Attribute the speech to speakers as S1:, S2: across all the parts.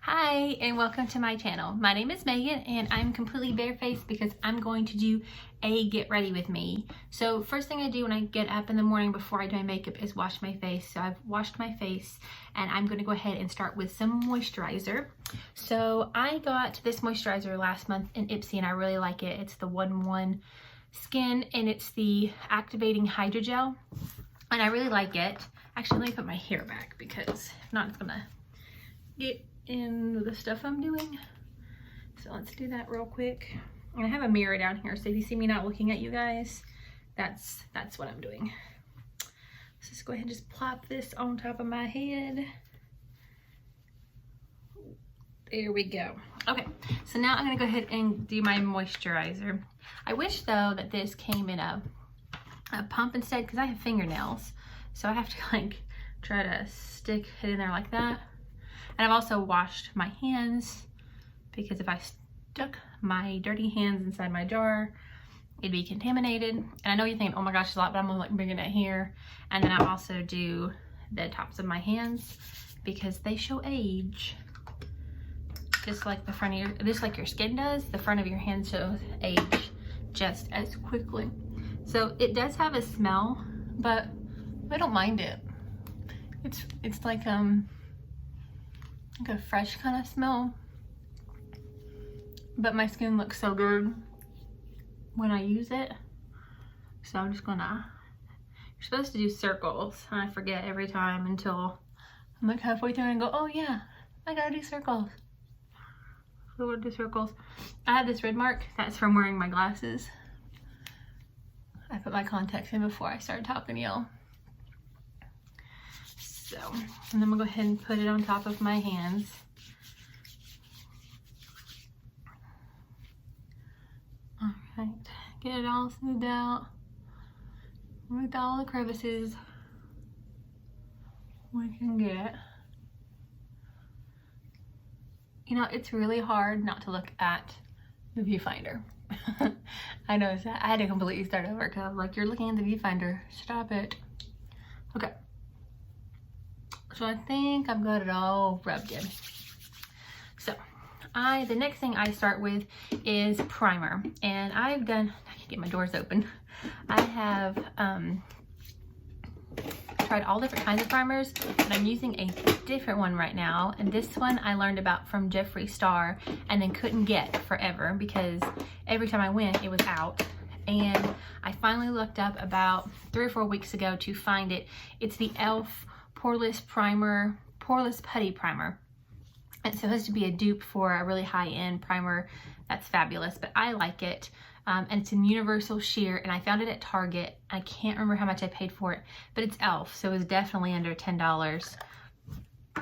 S1: Hi and welcome to my channel. My name is Megan and I'm completely barefaced because I'm going to do a get ready with me. So first thing I do when I get up in the morning before I do my makeup is wash my face. So I've washed my face and I'm going to go ahead and start with some moisturizer. So I got this moisturizer last month in Ipsy and I really like it. It's the 1-in-1 Skin and it's the activating hydrogel and I really like it. Actually, let me put my hair back because if not it's gonna get in the stuff I'm doing. So let's do that real quick. And I have a mirror down here, so if you see me not looking at you guys, that's what I'm doing. So let's go ahead and just plop this on top of my head. There we go. Okay, so now I'm gonna go ahead and do my moisturizer. I wish though that this came in a pump instead because I have fingernails. So I have to like try to stick it in there like that. And I've also washed my hands because if I stuck my dirty hands inside my jar, it'd be contaminated. And I know you're thinking, oh my gosh, it's a lot, but I'm gonna like bring it here. And then I also do the tops of my hands because they show age. Just like the front of your, just like your skin does, the front of your hand shows age just as quickly. So it does have a smell, but I don't mind it. It's like a fresh kind of smell, but my skin looks so good when I use it. So I'm just gonna, you're supposed to do circles and I forget every time until I'm like halfway through and go, oh yeah, I gotta do circles. So we'll do circles. I have this red mark, that's from wearing my glasses. I put my contacts in before I started talking to y'all. So, and then I'm gonna go ahead and put it on top of my hands. All right, get it all smoothed out with all the crevices we can get. You know, it's really hard not to look at the viewfinder. I noticed that. I had to completely start over because I was like, you're looking at the viewfinder. Stop it. Okay. So I think I've got it all rubbed in. So the next thing I start with is primer. And I've done, I can get my doors open. I have tried all different kinds of primers, but I'm using a different one right now. And this one I learned about from Jeffree Star and then couldn't get forever because every time I went, it was out. And I finally looked up about 3 or 4 weeks ago to find it. It's the e.l.f. Poreless Primer, Poreless Putty Primer. It's supposed to be a dupe for a really high-end primer that's fabulous, but I like it. And it's in Universal Sheer, and I found it at Target. I can't remember how much I paid for it, but it's e.l.f., so it was definitely under $10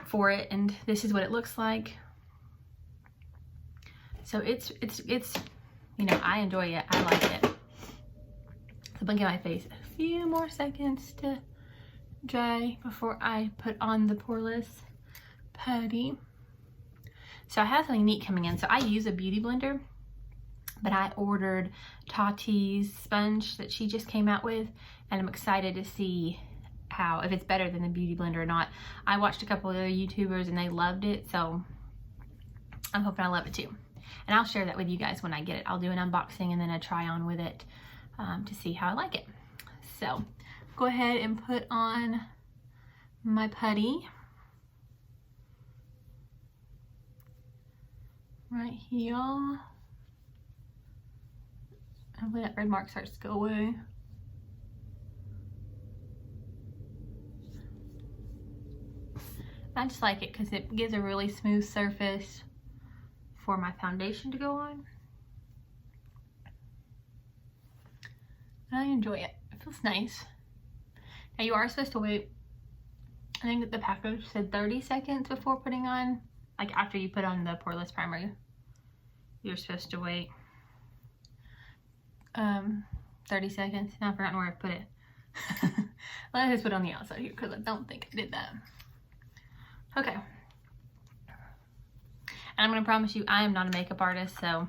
S1: for it, and this is what it looks like. So it's you know, I enjoy it. I like it. So I'm gonna give my face a few more seconds to dry before I put on the Poreless Putty. So I have something neat coming in. So I use a beauty blender, but I ordered Tati's sponge that she just came out with, and I'm excited to see if it's better than the beauty blender or not. I watched a couple of other YouTubers and they loved it, so I'm hoping I love it too. And I'll share that with you guys when I get it. I'll do an unboxing and then a try on with it to see how I like it. So go ahead and put on my putty right here. Hopefully that red mark starts to go away. I just like it because it gives a really smooth surface for my foundation to go on. I enjoy it. It feels nice. Now you are supposed to wait, I think that the package said 30 seconds before putting on, like after you put on the Poreless Primer, you're supposed to wait 30 seconds. Now I've forgotten where I put it. Let me just put it on the outside here because I don't think I did that. Okay. And I'm going to promise you I am not a makeup artist, so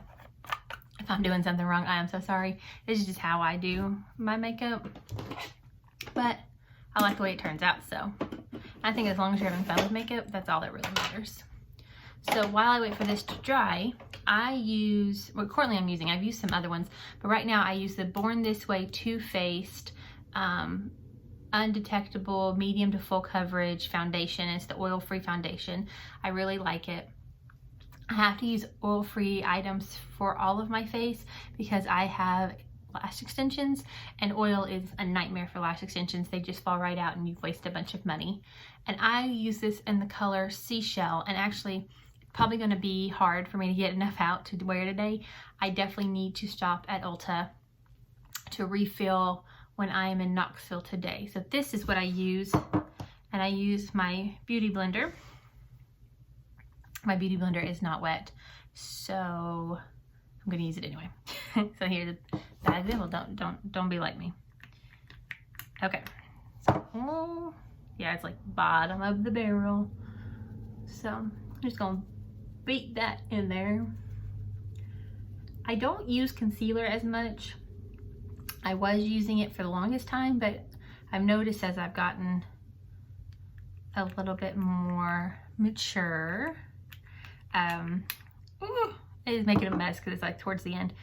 S1: if I'm doing something wrong, I am so sorry. This is just how I do my makeup. But I like the way it turns out, so I think as long as you're having fun with makeup, that's all that really matters. So while I wait for this to dry, currently I'm using, I've used some other ones, but right now I use the Born This Way Too Faced Undetectable Medium to Full Coverage Foundation. It's the oil-free foundation. I really like it. I have to use oil-free items for all of my face because I have lash extensions, and oil is a nightmare for lash extensions. They just fall right out and you've wasted a bunch of money. And I use this in the color Seashell, and actually probably going to be hard for me to get enough out to wear today. I definitely need to stop at Ulta to refill when I am in Knoxville today. So this is what I use, and I use my beauty blender. My beauty blender is not wet, so I'm gonna use it anyway. So here's a bad example. Don't be like me. Okay. So, yeah, it's like bottom of the barrel. So I'm just gonna beat that in there. I don't use concealer as much. I was using it for the longest time, but I've noticed as I've gotten a little bit more mature, it is making a mess because it's like towards the end.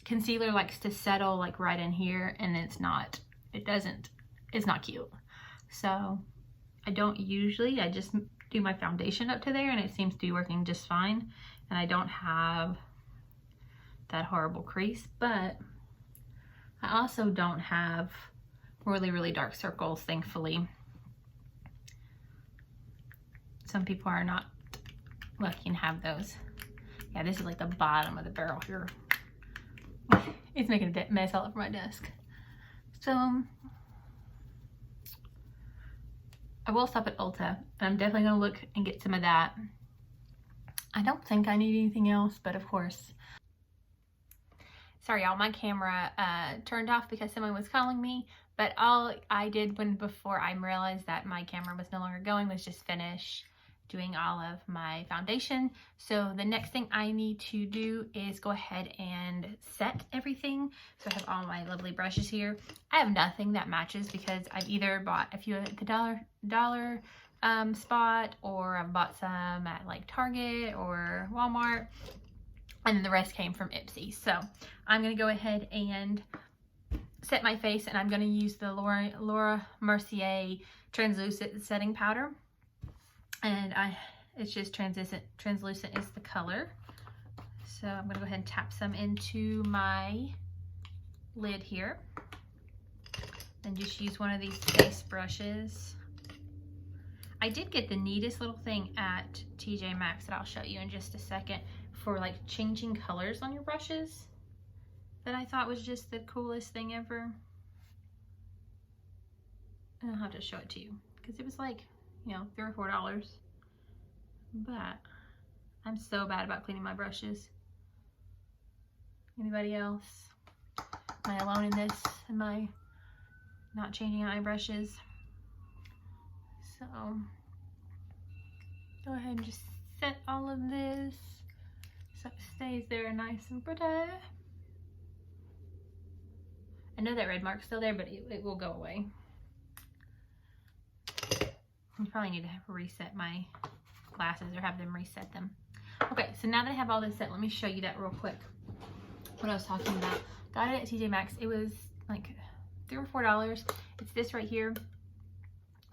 S1: Concealer likes to settle like right in here, and it's not cute. So I don't usually, I just do my foundation up to there, and it seems to be working just fine. And I don't have that horrible crease, but I also don't have really, really dark circles, thankfully. Some people are not lucky and have those. Yeah, this is like the bottom of the barrel here. It's making a mess all over my desk. So I will stop at Ulta, and I'm definitely gonna look and get some of that. I don't think I need anything else, but of course. Sorry y'all, my camera turned off because someone was calling me, but all I did before I realized that my camera was no longer going was just finish doing all of my foundation. So the next thing I need to do is go ahead and set everything. So I have all my lovely brushes here. I have nothing that matches because I've either bought a few at the dollar spot, or I've bought some at like Target or Walmart, and then the rest came from Ipsy. So I'm gonna go ahead and set my face, and I'm gonna use the Laura Mercier translucent setting powder. And it's just translucent is the color. So I'm gonna go ahead and tap some into my lid here. And just use one of these face brushes. I did get the neatest little thing at TJ Maxx that I'll show you in just a second for like changing colors on your brushes, that I thought was just the coolest thing ever. And I'll have to show it to you because it was like, you know, $3 or $4. But I'm so bad about cleaning my brushes. Anybody else? Am I alone in this? Am I not changing out my brushes? So go ahead and just set all of this so it stays there nice and pretty. I know that red mark's still there, but it will go away. I probably need to reset my glasses or have them reset them. Okay, so now that I have all this set, let me show you that real quick. What I was talking about. Got it at TJ Maxx. It was like $3 or $4. It's this right here.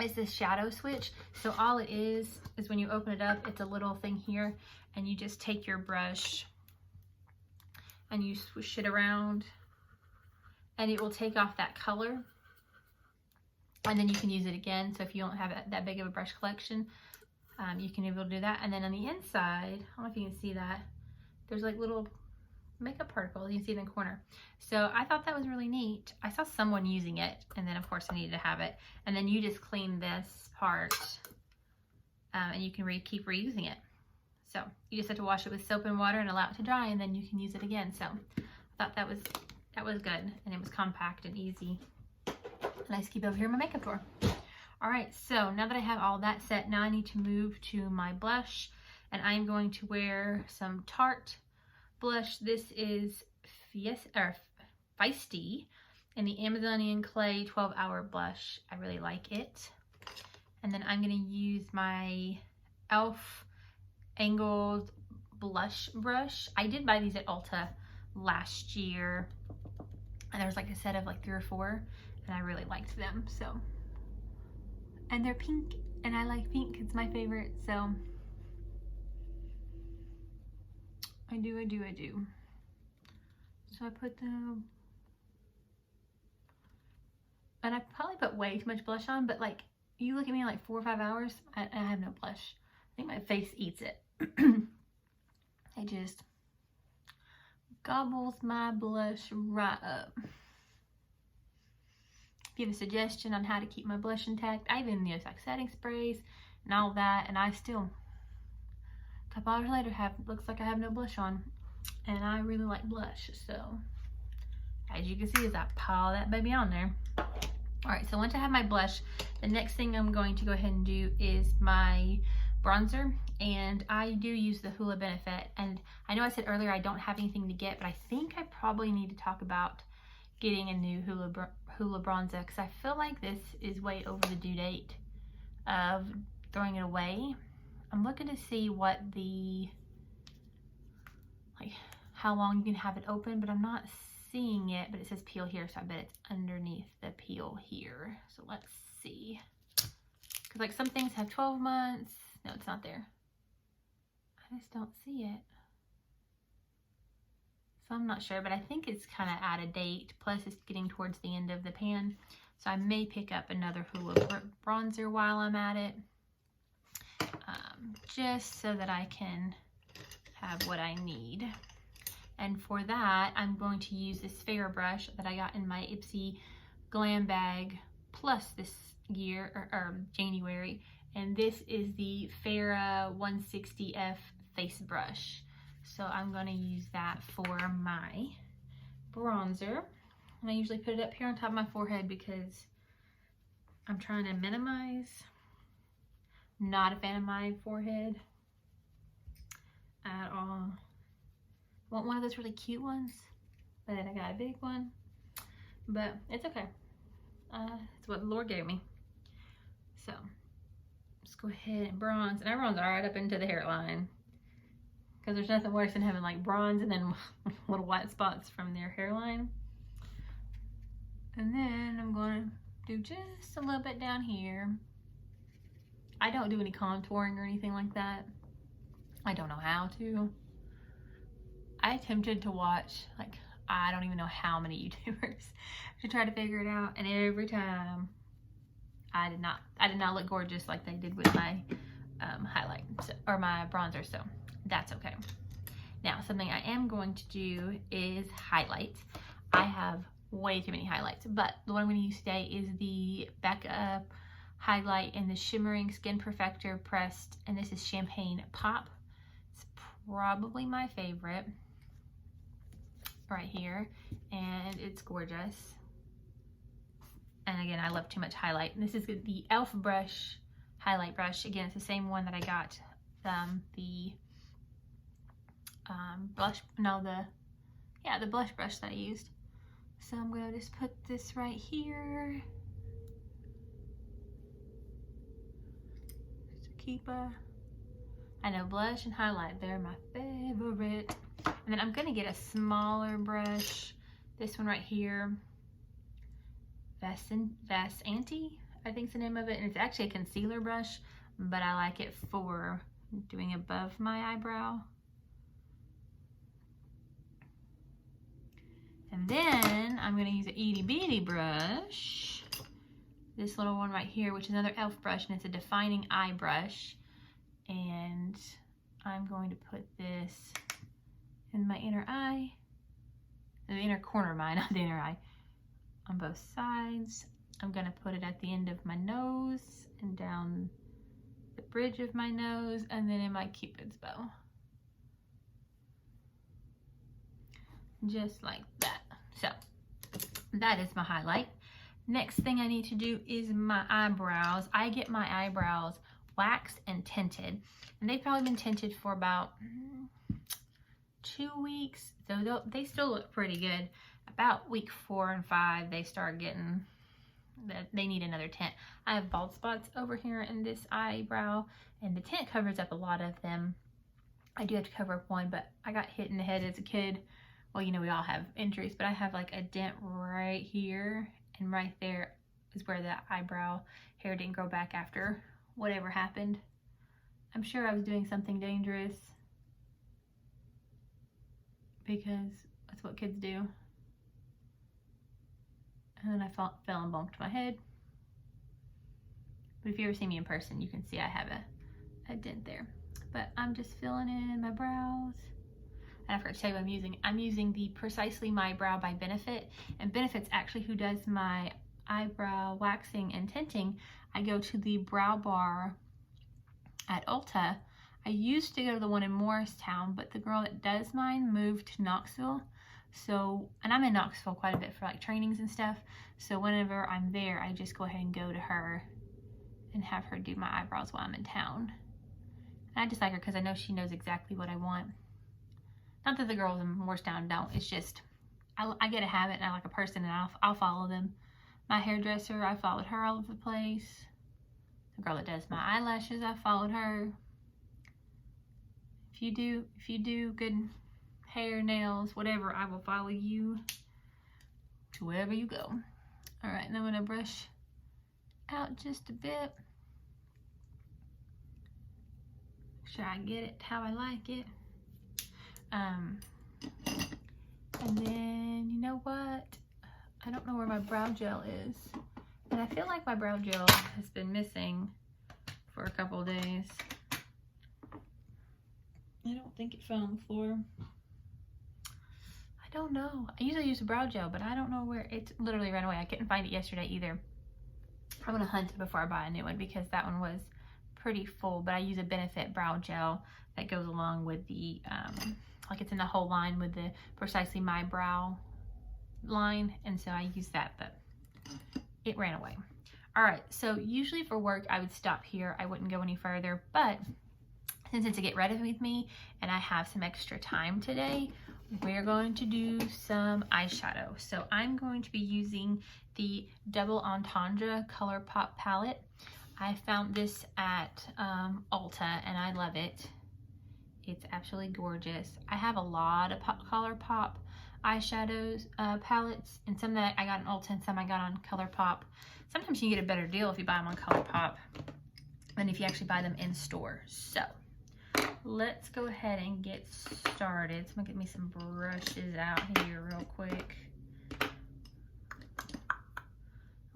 S1: It's this shadow switch. So all it is when you open it up, it's a little thing here, and you just take your brush and you swish it around, and it will take off that color. And then you can use it again. So if you don't have that big of a brush collection, you can be able to do that. And then on the inside, I don't know if you can see that, there's like little makeup particles. You can see it in the corner. So I thought that was really neat. I saw someone using it, and then of course I needed to have it. And then you just clean this part, and you can keep reusing it. So you just have to wash it with soap and water and allow it to dry, and then you can use it again. So I thought that was good, and it was compact and easy. Nice to keep over here in my makeup drawer. All right, so now that I have all that set, now I need to move to my blush, and I'm going to wear some Tarte blush. This is Feisty in the Amazonian Clay 12-Hour Blush. I really like it. And then I'm going to use my e.l.f. angled blush brush. I did buy these at Ulta last year, and there was like a set of like 3 or 4, and I really liked them. So, and they're pink, and I like pink. It's my favorite. So I do. So I put them, and I probably put way too much blush on, but like, you look at me in like 4 or 5 hours, I have no blush. I think my face eats it. It just gobbles my blush right up. If you have a suggestion on how to keep my blush intact, I even use like setting sprays and all that, and I still, a couple hours later, looks like I have no blush on. And I really like blush, so as you can see, as I pile that baby on there. All right, so once I have my blush, the next thing I'm going to go ahead and do is my bronzer, and I do use the Hoola Benefit. And I know I said earlier I don't have anything to get, but I think I probably need to talk about getting a new Hoola bronzer, because I feel like this is way over the due date of throwing it away. I'm looking to see what the, like, how long you can have it open, but I'm not seeing it, but it says peel here, so I bet it's underneath the peel here. So let's see, because like some things have 12 months. No, it's not there. I just don't see it. So I'm not sure, but I think it's kind of out of date. Plus it's getting towards the end of the pan. So I may pick up another Hoola bronzer while I'm at it. Just so that I can have what I need. And for that, I'm going to use this Farrah brush that I got in my Ipsy Glam bag plus this year, or January. And this is the Farrah 160F face brush. So I'm going to use that for my bronzer. And I usually put it up here on top of my forehead because I'm trying to minimize. Not a fan of my forehead at all. Want one of those really cute ones, but then I got a big one. But it's okay. It's what the Lord gave me. So let's go ahead and bronze. And I bronze right up into the hairline, because there's nothing worse than having like bronze and then little white spots from their hairline. And then I'm going to do just a little bit down here. I don't do any contouring or anything like that. I don't know how to. I attempted to watch, like, I don't even know how many YouTubers to try to figure it out, and every time I did not look gorgeous like they did with my highlight, or my bronzer, so that's okay. Now, something I am going to do is highlights. I have way too many highlights, but the one I'm going to use today is the Backup highlight in the Shimmering Skin Perfector Pressed, and this is Champagne Pop. It's probably my favorite right here, and it's gorgeous. And again, I love too much highlight. And this is the e.l.f. brush, highlight brush. Again, it's the same one that I got the blush brush that I used. So I'm gonna just put this right here. I know blush and highlight, they're my favorite. And then I'm gonna get a smaller brush, this one right here, Vasanti, I think's the name of it, and it's actually a concealer brush, but I like it for doing above my eyebrow. And then I'm gonna use an itty bitty brush, this little one right here, which is another e.l.f. brush, and it's a defining eye brush. And I'm going to put this in my inner eye, the inner corner of my eye, not the inner eye, on both sides. I'm gonna put it at the end of my nose and down the bridge of my nose, and then in my Cupid's bow. Just like that. So that is my highlight. Next thing I need to do is my eyebrows. I get my eyebrows waxed and tinted, and they've probably been tinted for about 2 weeks, so they still look pretty good. About week 4 and 5 they start getting that they need another tint. I have bald spots over here in this eyebrow, and the tint covers up a lot of them. I do have to cover up one, but I got hit in the head as a kid. Well, you know, we all have injuries, but I have like a dent right here, and right there is where the eyebrow hair didn't grow back after whatever happened. I'm sure I was doing something dangerous, because that's what kids do. And then I fell and bumped my head. But if you ever see me in person, you can see I have a dent there. But I'm just filling in my brows. And I forgot to tell you what I'm using. I'm using the Precisely My Brow by Benefit. And Benefit's actually who does my eyebrow waxing and tinting. I go to the Brow Bar at Ulta. I used to go to the one in Morristown, but the girl that does mine moved to Knoxville. So, and I'm in Knoxville quite a bit for like trainings and stuff. So whenever I'm there, I just go ahead and go to her and have her do my eyebrows while I'm in town. And I just like her because I know she knows exactly what I want. Not that the girls in Morristown don't. It's just, I get a habit and I like a person, and I'll follow them. My hairdresser, I followed her all over the place. The girl that does my eyelashes, I followed her. If you do good hair, nails, whatever, I will follow you to wherever you go. All right, and I'm gonna brush out just a bit. Make sure I get it how I like it. And then, you know what? I don't know where my brow gel is. And I feel like my brow gel has been missing for a couple of days. I don't think it fell on the floor. I don't know. I usually use a brow gel, but I don't know where. It literally ran away. I couldn't find it yesterday either. I'm gonna hunt it before I buy a new one, because that one was pretty full. But I use a Benefit brow gel that goes along with the, like it's in the whole line with the Precisely My Brow line. And so I use that, but it ran away. All right, so usually for work, I would stop here. I wouldn't go any further, but since it's a get ready with me and I have some extra time today, we're going to do some eyeshadow. So I'm going to be using the Double Entendre Color Pop palette. I found this at Ulta and I love it. It's absolutely gorgeous. I have a lot of Color Pop eyeshadows palettes, and some that I got on Ulta and some I got on Color Pop. Sometimes you get a better deal if you buy them on Color Pop than if you actually buy them in store. So let's go ahead and get started. So I'm gonna get me some brushes out here real quick.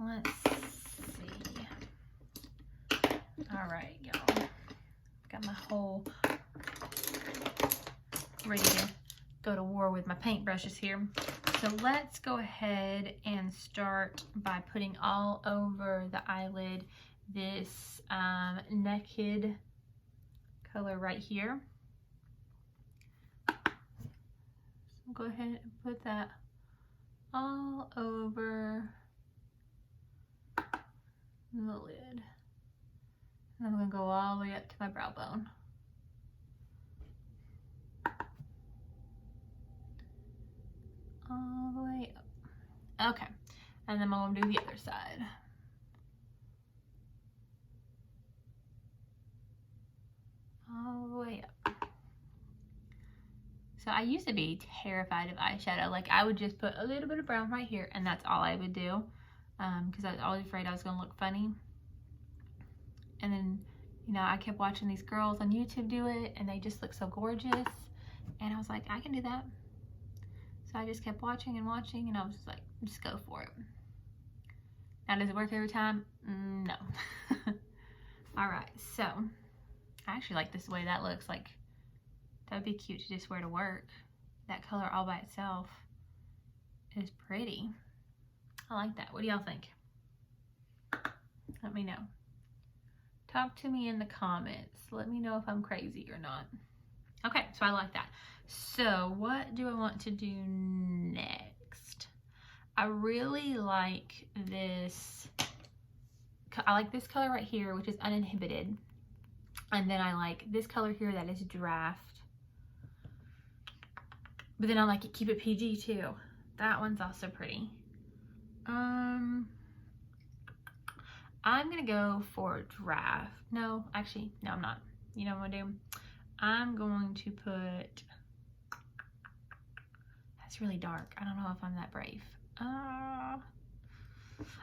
S1: Let's see. All right, y'all. Got my whole ready to go to war with my paintbrushes here. So let's go ahead and start by putting all over the eyelid this Naked color right here. So go ahead and put that all over the lid. And I'm gonna go all the way up to my brow bone. All the way up. Okay, and then I'm gonna do the other side. All the way up. So I used to be terrified of eyeshadow. Like I would just put a little bit of brown right here and that's all I would do, because I was always afraid I was gonna look funny. And then, you know, I kept watching these girls on YouTube do it and they just look so gorgeous. And I was like, I can do that. So I just kept watching and watching, and I was just like, just go for it. Now, does it work every time? No. All right, so I actually like this way that looks. Like, that would be cute to just wear to work. That color all by itself is pretty. I like that. What do y'all think? Let me know. Talk to me in the comments. Let me know if I'm crazy or not. Okay, so I like that. So what do I want to do next? I really like this. I like this color right here, which is Uninhibited. And then I like this color here that is Draft. But then I like it Keep It PG too. That one's also pretty. I'm gonna go for draft. No, actually, no, I'm not. You know what I'm gonna do? I'm going to put, that's really dark. I don't know if I'm that brave.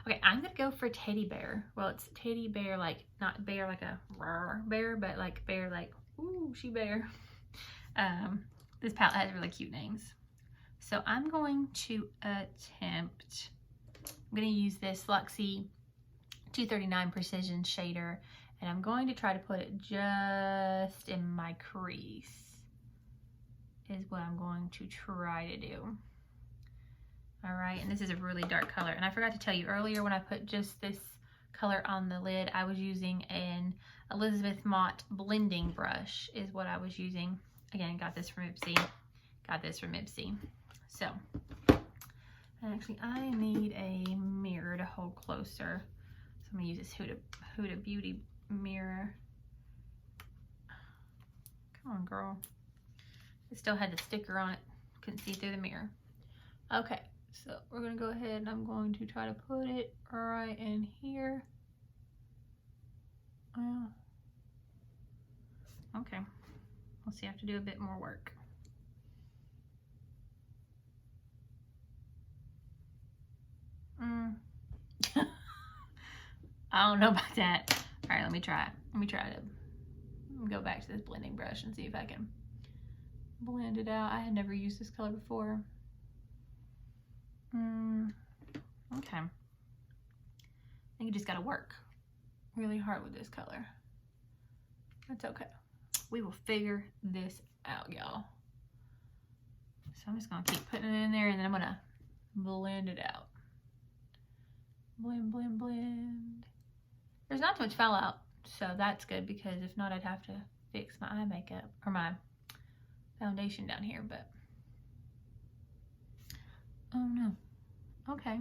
S1: Okay, I'm gonna go for teddy bear. Well, it's teddy bear, like, not bear like a rawr bear, but like bear like, ooh, she bear. This palette has really cute names. So I'm going to attempt, I'm gonna use this Luxie 239 Precision Shader, and I'm going to try to put it just in my crease, is what I'm going to try to do. All right, and this is a really dark color. And I forgot to tell you earlier, when I put just this color on the lid, I was using an Elizabeth Mott blending brush, is what I was using. Again, got this from Ipsy. Got this from Ipsy. So, actually, I need a mirror to hold closer. So I'm gonna use this Huda Beauty mirror. Come on, girl. It still had the sticker on it. Couldn't see through the mirror. Okay, so we're gonna go ahead and I'm going to try to put it right in here. Okay, we'll see. I have to do a bit more work. I don't know about that. All right, let me try it. Let me try to go back to this blending brush and see if I can blend it out. I had never used this color before. Okay. I think you just gotta work really hard with this color. That's okay. We will figure this out, y'all. So I'm just gonna keep putting it in there, and then I'm gonna blend it out. Blend, blend, blend. There's not too much fallout, so that's good, because if not, I'd have to fix my eye makeup or my foundation down here, but oh no. Okay.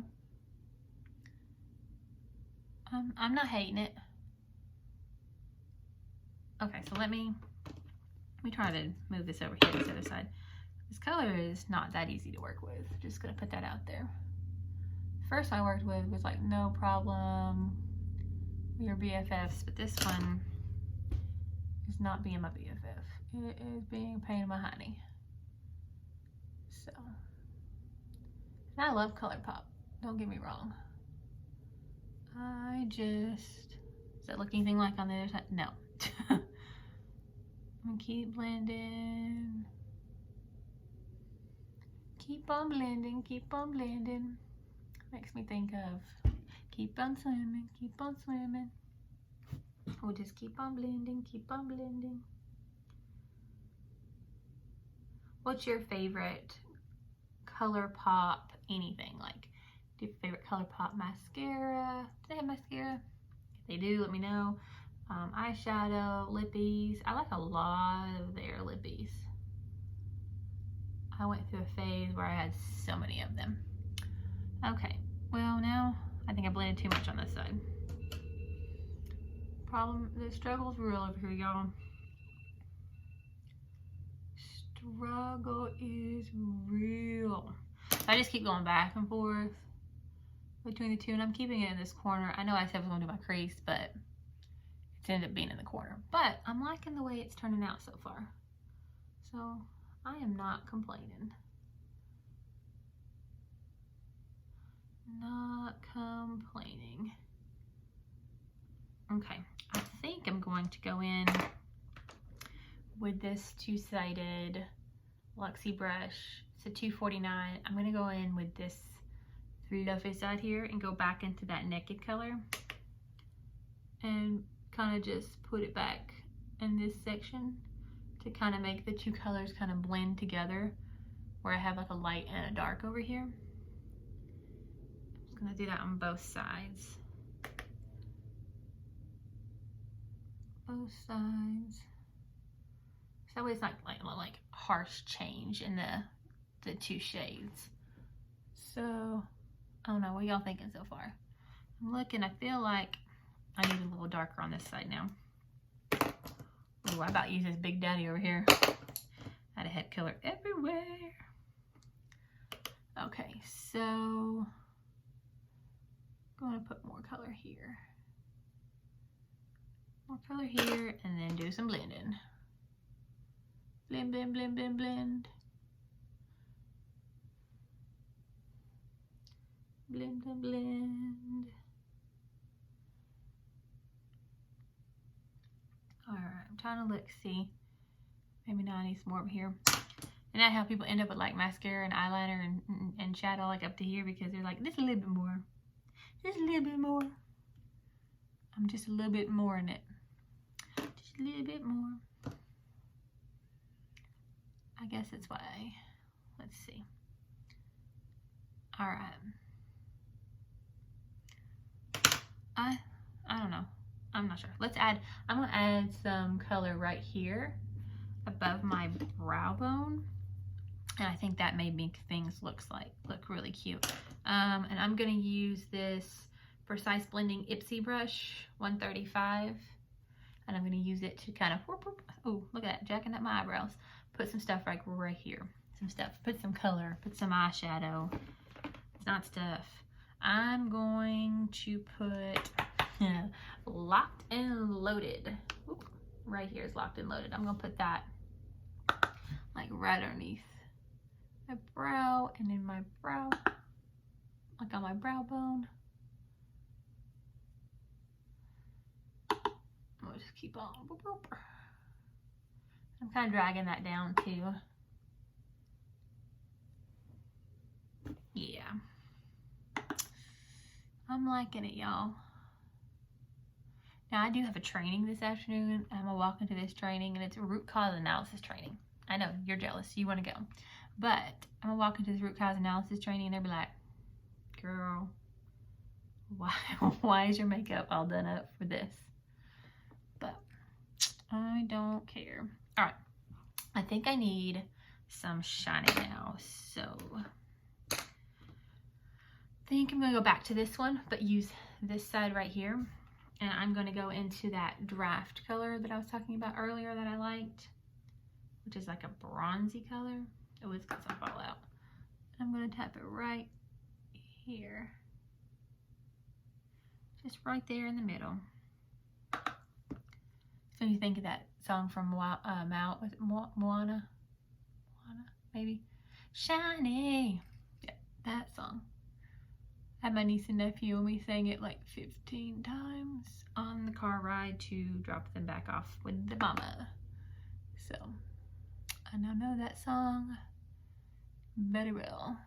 S1: I'm not hating it. Okay, so let me try to move this over here to the other side. This color is not that easy to work with. Just gonna put that out there. First I worked with was like no problem. We were BFFs, but this one is not being my BFF. It is being a pain in my honey. So, and I love ColourPop. Don't get me wrong. Does that look anything like on the other side? No. I'm gonna keep blending. Keep on blending, keep on blending. Makes me think of keep on swimming, keep on swimming. We'll just keep on blending, keep on blending. What's your favorite ColourPop anything? Like, do you have a favorite ColourPop mascara? Do they have mascara? If they do, let me know. Eyeshadow, lippies. I like a lot of their lippies. I went through a phase where I had so many of them. Okay, well now I think I blended too much on this side. The struggle's real over here, y'all. Struggle is real. I just keep going back and forth between the two, and I'm keeping it in this corner. I know I said I was going to do my crease, but it's ended up being in the corner. But I'm liking the way it's turning out so far. So I am not complaining. Not complaining. Okay, I think I'm going to go in with this two-sided Luxie brush. It's a 249. I'm gonna go in with this fluffy side here and go back into that naked color and kind of just put it back in this section to kind of make the two colors kind of blend together, where I have like a light and a dark over here. I'm just gonna do that on both sides. Both sides. So that way it's not like harsh change in the two shades. So I don't know, what y'all thinking so far? I'm looking, I feel like I need a little darker on this side now. Ooh, I about used this Big Daddy over here. Had a head color everywhere. Okay, so I'm gonna put more color here. More color here, and then do some blending. Blend, blend, blend, blend, blend. Blend, blend, blend. Alright, I'm trying to look, see. Maybe now I need some more over here. And that's how people end up with like mascara and eyeliner and shadow like up to here, because they're like, just a little bit more. Just a little bit more. I'm just a little bit more in it. Just a little bit more. I guess that's why. Let's see. Alright. I don't know. I'm not sure. Let's add, I'm gonna add some color right here above my brow bone. And I think that may make things look really cute. And I'm gonna use this Precise Blending Ipsy brush, 135. And I'm gonna use it to kind of, oh, look at that, jacking up my eyebrows. Put some stuff right here. Some stuff, put some color, put some eyeshadow. It's not stuff. I'm going to put Locked and Loaded. Ooh, right here is Locked and Loaded. I'm gonna put that like right underneath my brow and in my brow, like on my brow bone. I'll just keep on. I'm kind of dragging that down too. Yeah. I'm liking it, y'all. Now, I do have a training this afternoon. I'm gonna walk into this training, and it's a root cause analysis training. I know, you're jealous. You want to go. But I'm gonna walk into this root cause analysis training, and they'll be like, girl, why is your makeup all done up for this? But I don't care. All right. I think I need some shiny now. So I think I'm gonna go back to this one, but use this side right here. And I'm gonna go into that draft color that I was talking about earlier that I liked, which is like a bronzy color. Oh, it's got some fallout. I'm gonna tap it right here. Just right there in the middle. So you think of that song from was it Moana, maybe? Shiny. Yeah, that song. I had my niece and nephew, and we sang it like 15 times on the car ride to drop them back off with the mama. So I now know that song very well.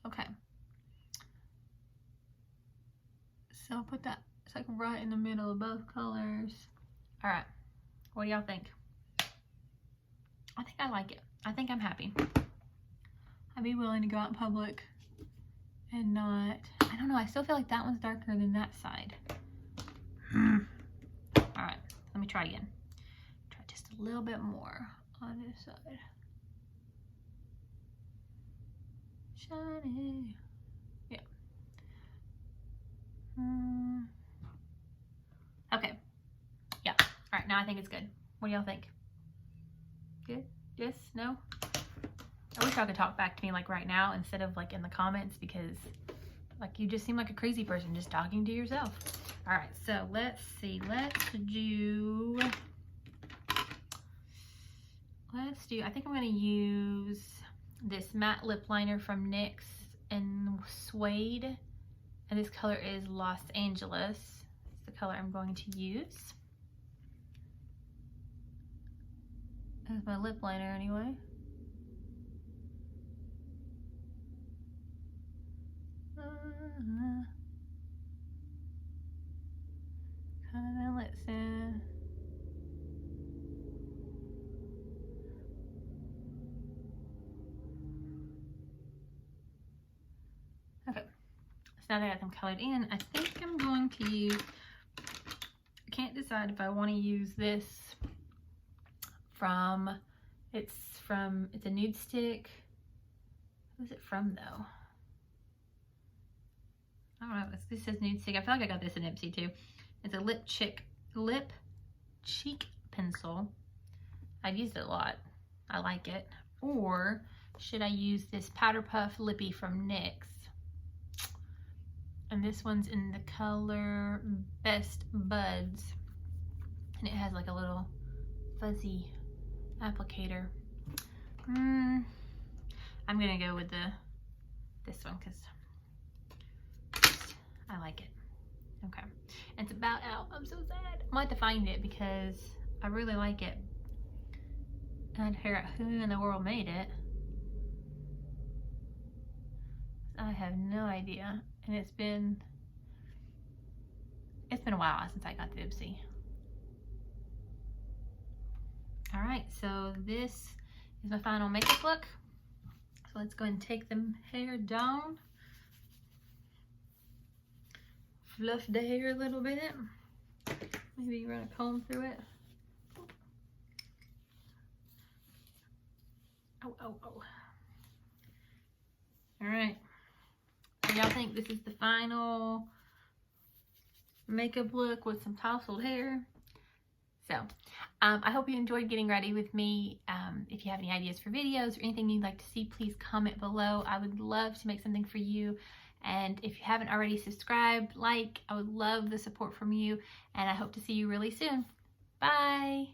S1: Okay. So I'll put that, it's like right in the middle of both colors. All right, what do y'all think? I think I like it. I think I'm happy. I'd be willing to go out in public and not, I don't know, I still feel like that one's darker than that side. All right, let me try again. Try just a little bit more on this side. Shiny. Yeah. Okay. Yeah. All right, now I think it's good. What do y'all think? Good? Yes? No? I wish y'all could talk back to me like right now instead of like in the comments, because like you just seem like a crazy person just talking to yourself. All right, so let's see. Let's do, I think I'm gonna use this matte lip liner from NYX in Suede. And this color is Los Angeles. It's the color I'm going to use. That's my lip liner anyway. Kinda let's see. Okay. So now that I got them colored in, I think I'm going to use, I can't decide if I want to use this from, it's a nude stick. Who's it from though? I don't know, this says nude stick. I feel like I got this in Ipsy too. It's a lip cheek pencil. I've used it a lot. I like it. Or should I use this Powder Puff Lippy from NYX? And this one's in the color Best Buds. And it has like a little fuzzy applicator. I'm gonna go with this one because I like it. Okay, and it's about out. I'm so sad. I might have to find it because I really like it. And I'd figure out who in the world made it. I have no idea, and it's been a while since I got the Ipsy. All right, so this is my final makeup look. So let's go ahead and take the hair down. Fluff the hair a little bit. Maybe run a comb through it. Oh, oh, oh. All right. So y'all think this is the final makeup look with some tousled hair? So, I hope you enjoyed getting ready with me. If you have any ideas for videos or anything you'd like to see, please comment below. I would love to make something for you. And if you haven't already subscribed, I would love the support from you. And I hope to see you really soon. Bye.